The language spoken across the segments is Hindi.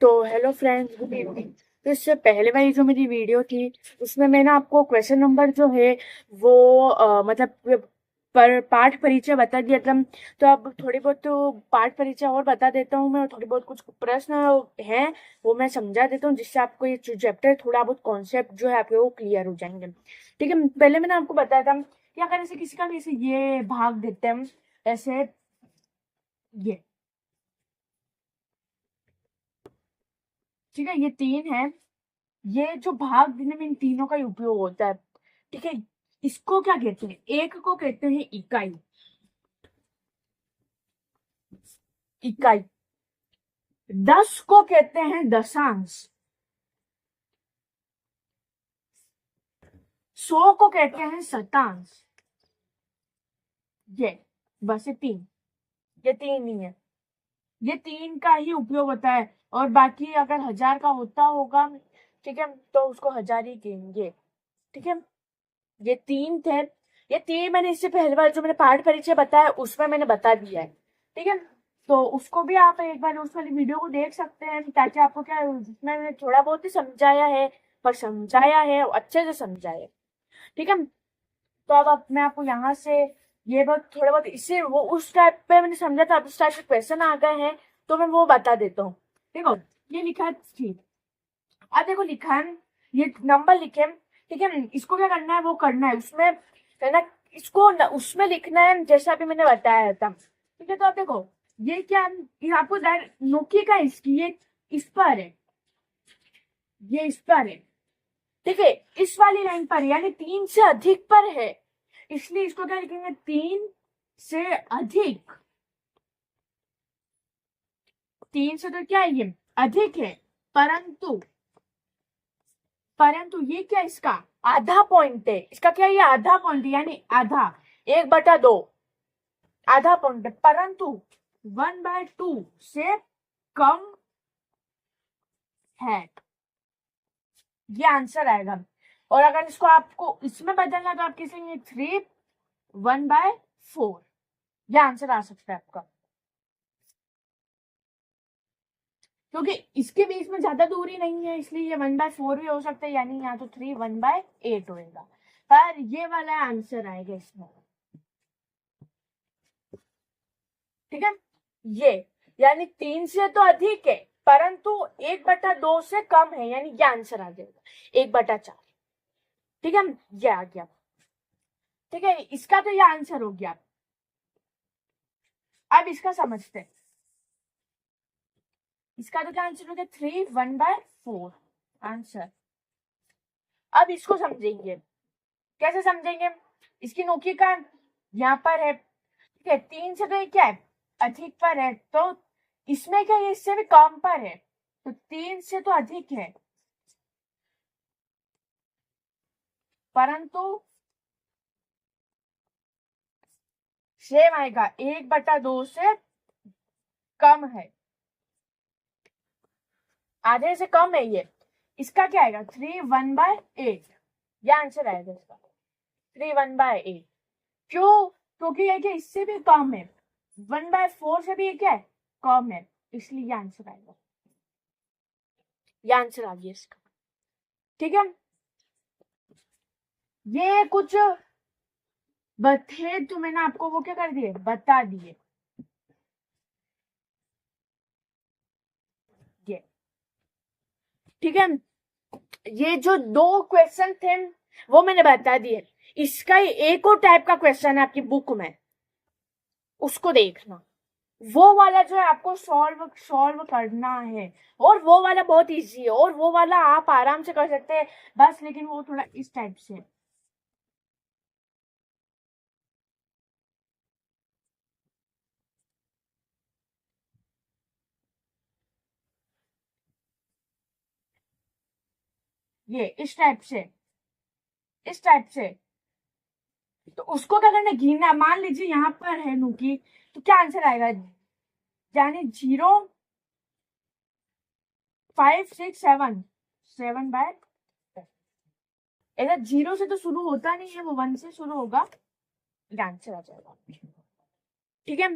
तो हेलो फ्रेंड्स, गुड इवनिंग। तो इससे पहले वाली जो मेरी वीडियो थी उसमें मैंने आपको क्वेश्चन नंबर जो है वो मतलब पर पाठ परिचय बता दिया था। तो अब थोड़ी बहुत तो पाठ परिचय और बता देता हूँ मैं, थोड़ी बहुत कुछ प्रश्न हैं वो मैं समझा देता हूँ, जिससे आपको ये चैप्टर थोड़ा बहुत कॉन्सेप्ट जो है आपके वो क्लियर हो जाएंगे। ठीक है, पहले मैंने आपको बताया था कि अगर ऐसे किसी का भी ऐसे ये भाग देते हैं, ऐसे ये, ठीक है, ये तीन है। ये जो भाग देने में इन तीनों का ही उपयोग होता है। ठीक है, इसको क्या कहते हैं? एक को कहते हैं इकाई। इकाई। 10 को कहते हैं दशांश। 100 को कहते हैं शतांश। ये बस ये तीन ही है। ये तीन का ही उपयोग होता है, और बाकी अगर 1000 का होता होगा, ठीक है, तो उसको हजार ही कहेंगे। ठीक है, ये तीन थे। ये तीन मैंने इससे पहले बार जो मैंने पाठ परिचय बताया उसमें मैंने बता दिया है। ठीक है, तो उसको भी आप एक बार उस वाली वीडियो को देख सकते हैं, ताकि आपको क्या उसमें मैंने थोड़ा बहुत ही समझाया है, पर समझाया है अच्छे से समझाया है। ठीक है, तो अब मैं आपको यहाँ से ये बहुत थोड़ा बहुत इससे वो उस टाइप पे मैंने समझा था, अब उस टाइप के क्वेश्चन आ गए हैं तो मैं वो बता देता हूँ। देखो, ये लिखा है ठीक। अब देखो लिखा है, ये नंबर लिखे, ठीक है, इसको क्या करना है वो करना है उसमें, है ना, इसको उसमें लिखना है जैसा अभी मैंने बताया था। ठीक है, तो आप देखो ये क्या है, ये आपको नोकी का इसकी ये इस पर है, ये इस पर है। ठीक है, इस वाली लाइन पर यानी 3 से अधिक पर है, इसलिए इसको क्या लिखेंगे? 3 से अधिक। 3 से तो क्या है, ये अधिक है, परंतु परंतु ये क्या इसका आधा पॉइंट है। इसका क्या, ये आधा पॉइंट यानी आधा, 1/2 आधा पॉइंट है, परंतु 1/2 से कम है। ये आंसर आएगा। और अगर इसको आपको इसमें बदलना तो आप लिखेंगे 3 1/4। ये आंसर आ सकता है आपका, क्योंकि इसके बीच में ज्यादा दूरी नहीं है, इसलिए ये 1/4 भी हो सकता है, यानी यहाँ तो 3 1/8 होएगा, पर ये वाला आंसर आएगा इसमें। ठीक है, ये यानी 3 से तो अधिक है, परंतु 1/2 से कम है, यानी ये आंसर आ जाएगा 1/4। ठीक है, ये आ गया। ठीक है, इसका तो ये आंसर हो गया। अब इसका समझते हैं, इसका तो क्या आंसर हो गया? 3 1/4 आंसर। अब इसको समझेंगे, कैसे समझेंगे? इसकी नोकी का यहाँ पर है, ठीक है, 3 से तो ये क्या है, अधिक पर है, तो इसमें क्या, ये इससे भी कम पर है, तो 3 से तो अधिक है, परंतु सेम आएगा 1/2 से कम है, आधे से कम है ये। इसका क्या आएगा? 3 1/8। ये आंसर आएगा इसका 3 1/8। क्यों? क्योंकि ये क्या इससे भी कम है, 1/4 से भी ये क्या है, कम है, इसलिए ये आंसर आएगा। ये आंसर आ गया इसका। ठीक है, ये कुछ थे तो मैंने आपको वो क्या कर दिए, बता दिए। ये ठीक है, ये जो 2 क्वेश्चन थे वो मैंने बता दिए। इसका ही एक और टाइप का क्वेश्चन है आपकी बुक में, उसको देखना। वो वाला जो है आपको सॉल्व सॉल्व करना है, और वो वाला बहुत इजी है, और वो वाला आप आराम से कर सकते हैं बस, लेकिन वो थोड़ा इस टाइप से। ये इस टाइप से, इस टाइप से। तो उसको क्या करना, गिनना। मान लीजिए यहाँ पर है नुकी, तो क्या आंसर आएगा? यानी 0 5 6 7 7/, ऐसा 0 से तो शुरू होता नहीं है, वो 1 से शुरू होगा, आंसर आ जाएगा। ठीक है,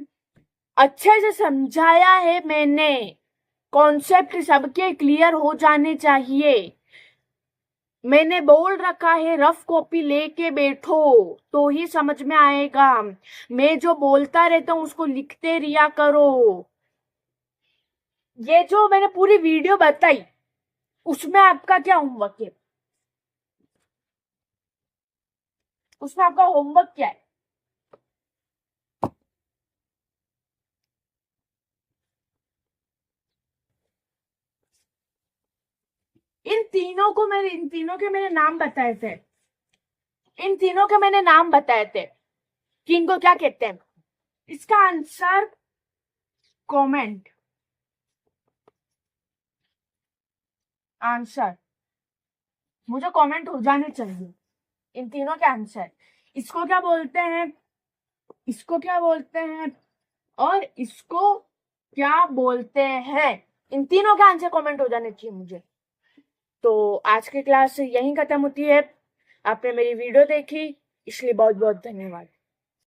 अच्छे से समझाया है मैंने, कॉन्सेप्ट सबके क्लियर हो जाने चाहिए। मैंने बोल रखा है रफ कॉपी लेके बैठो तो ही समझ में आएगा। मैं जो बोलता रहता हूँ उसको लिखते रिया करो। ये जो मैंने पूरी वीडियो बताई उसमें आपका क्या होमवर्क है? उसमें आपका होमवर्क क्या है? इन तीनों के मैंने नाम बताए थे। इन तीनों के मैंने नाम बताए थे कि इनको क्या कहते हैं। इसका आंसर कमेंट आंसर मुझे कमेंट हो जाने चाहिए। इन तीनों के आंसर इसको क्या बोलते हैं, इसको क्या बोलते हैं और इसको क्या बोलते हैं। इन तीनों के आंसर कमेंट हो जाने चाहिए मुझे। तो आज की क्लास यहीं खत्म होती है। आपने मेरी वीडियो देखी इसलिए बहुत बहुत धन्यवाद।